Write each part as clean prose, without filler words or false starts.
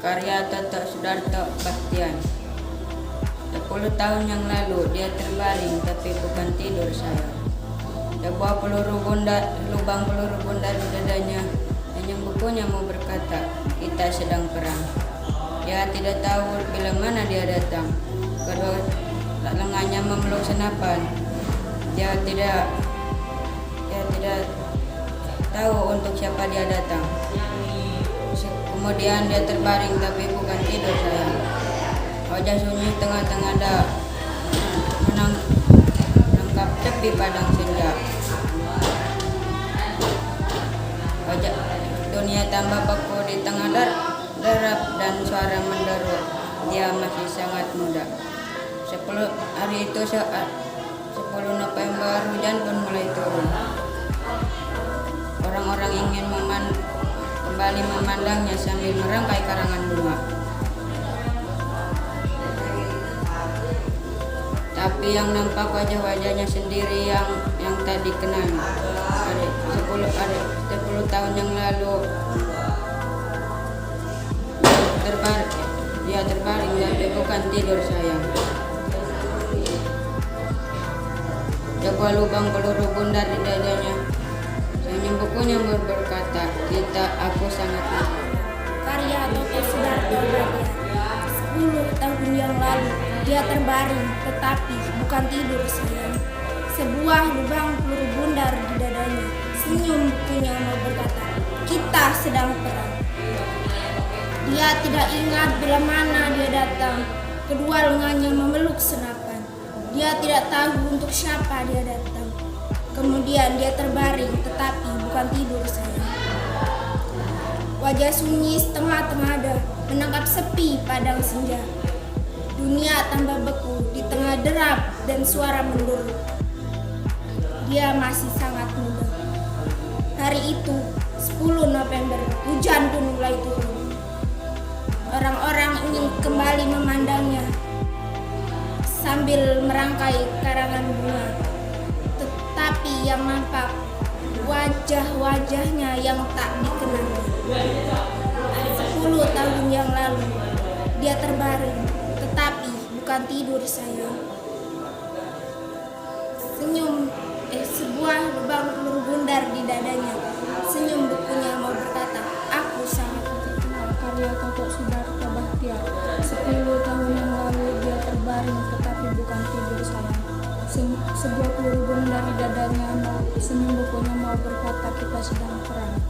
Karya Toto Sudarto Bastian. 10 tahun yang lalu dia terbaring tapi bukan tidur sayang. Sebuah lubang peluru bundar di dadanya. Senyum bukunya mau berkata, kita sedang perang. Dia tidak tahu bila mana dia datang. Kedua lengannya memeluk senapan. Dia tidak tahu untuk siapa dia datang. Kemudian dia terbaring tapi bukan tidur sayang. Wajah sunyi tengah-tengah menangkap tepi padang senja. Wajah dunia tambah beku di tengah derap dan suara menderu. Dia masih sangat muda. 10 November hujan pun mulai turun. Orang-orang ingin kembali memandangnya sambil merangkai karangan bunga. Tapi yang nampak wajah-wajahnya sendiri yang tak dikenal. 10 tahun yang lalu dia terbaring tapi bukan tidur sayang. Sebuah lubang peluru bundar di dadanya. Senyum bukunya berkata, aku sangat lupa. Karya Toto Sudarto Bastian. 10 tahun yang lalu dia terbaring tetapi bukan tidur sayang. Sebuah lubang peluru bundar di dadanya. Senyum bukunya mau berkata, kita sedang perang. Dia tidak ingat bila mana dia datang. Kedua lengannya memeluk senapan. Dia tidak tahu untuk siapa dia datang. Kemudian dia terbaring tetapi bukan tidur sayang. Wajah sunyi setengah-tengah menangkap sepi padang senja. Dunia tambah beku di tengah derap dan suara menderu. Dia masih sangat muda. Hari itu 10 November hujan pun mulai turun. Orang-orang ingin kembali memandangnya sambil merangkai karangan bunga. Tetapi yang nampak wajah-wajahnya yang tak dikenal. 10 tahun yang lalu dia terbaring tetapi bukan tidur sayang. Sebuah lubang peluru bundar di dadanya. Senyum bukunya mau berkata, aku sangat terkenal. Karya Toto Sudarto Bastian. 10 tahun yang lalu dia terbaring tetapi bukan tidur sayang. Sebuah peluru bundar di dadanya. Senyum bukunya mau berkata, kita sedang perang.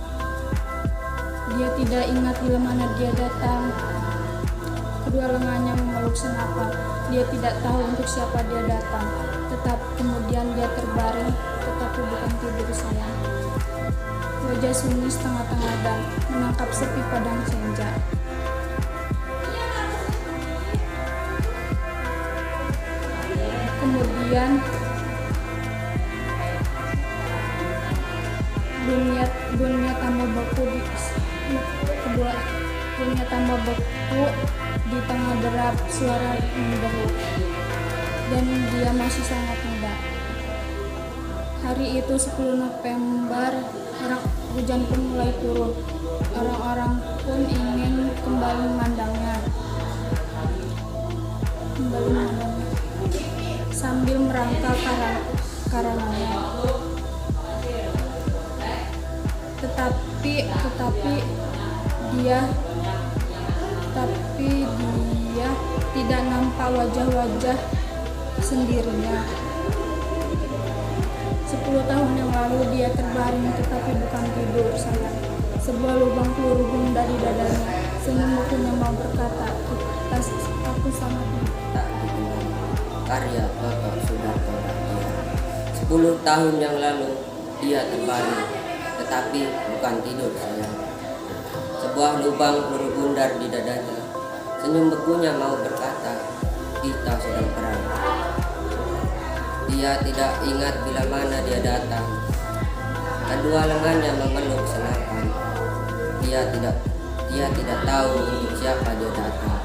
Dia tidak ingat bila mana dia datang. Kedua lengannya memeluk senapan. Dia tidak tahu untuk siapa dia datang. Kemudian dia terbaring tetapi bukan tidur sayang. Wajah sunyi setengah-tengah dan menangkap sepi padang senja. Kemudian dunia tambah beku di tengah derap suara menderu. Dan dia masih sangat muda. Hari itu 10 November hujan pun mulai turun. Orang-orang pun ingin kembali memandangnya sambil merangkak karangannya. Tetapi dia tidak nampak wajah-wajah sendirinya. 10 tahun yang lalu dia terbaring tetapi bukan tidur sayang. Sebuah lubang peluru bundar di dadanya. Senyum bukunya mau berkata, aku sangat tak dikenal. Karya Toto Sudarto Bastian. 10 tahun yang lalu dia terbaring tetapi bukan tidur sayang. Sebuah lubang peluru bundar di dadanya. Senyum bukunya mau berkata, kita sedang perang. Dia tidak ingat bila mana dia datang. Kedua lengannya memeluk senapan. Dia tidak tahu untuk siapa dia datang.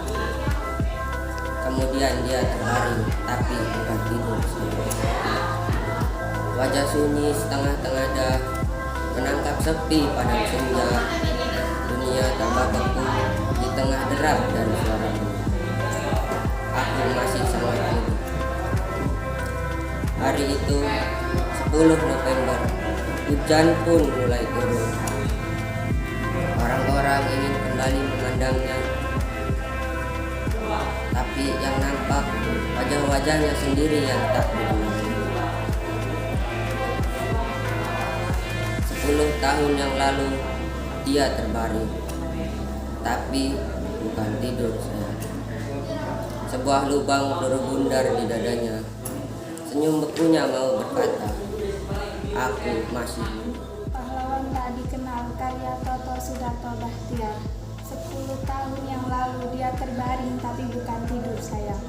Kemudian dia terbaring tapi bukan tidur. Wajah sunyi setengah-tengah menangkap sepi padang senja. Dunia tambah beku di tengah derap derap dan suara bunga. Aku masih sangat muda. Hari itu 10 November, hujan pun mulai turun. Orang-orang ingin kembali memandangnya, tapi yang nampak wajah-wajahnya sendiri yang tak dikenal. 10 tahun yang lalu dia terbaring, tapi bukan tidur sayang. Sebuah lubang peluru bundar di dadanya. Senyum bekunya mau berkata, aku masih. Pahlawan tak dikenal karya Toto Sudarto Bachtiar. 10 tahun yang lalu dia terbaring tapi bukan tidur sayang.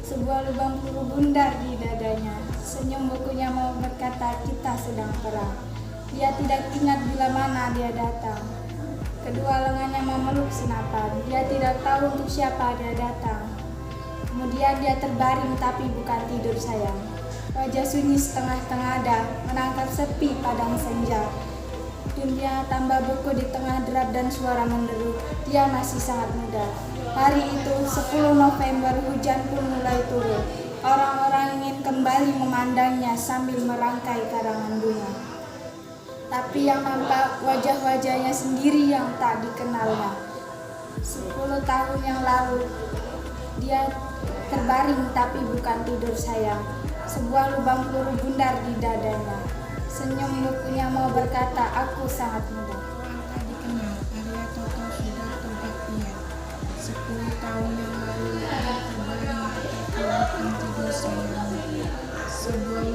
Sebuah lubang peluru bundar di dadanya. Senyum bukunya mau berkata kita sedang perang. Dia tidak ingat bila mana dia datang. Kedua lengannya memeluk senapan. Dia tidak tahu untuk siapa dia datang. Kemudian dia terbaring tapi bukan tidur sayang. Wajah sunyi setengah tengada menangkap sepi padang senja. Dunia tambah beku di tengah derap dan suara menderu. Dia masih sangat muda. Hari itu 10 November hujan pun mulai turun. Orang-orang ingin kembali memandangnya sambil merangkai karangan bunga. Tapi yang nampak wajah-wajahnya sendiri yang tak dikenalnya. 10 tahun yang lalu dia terbaring tapi bukan tidur sayang. Sebuah lubang peluru bundar di dadanya. Senyum bukunya mau berkata, aku sangat muda. Tak dikenal karya Toto Sudarto Bachtiar. 10 tahun yang lalu dia terbaring tapi bukan tidur sayang. Sebuah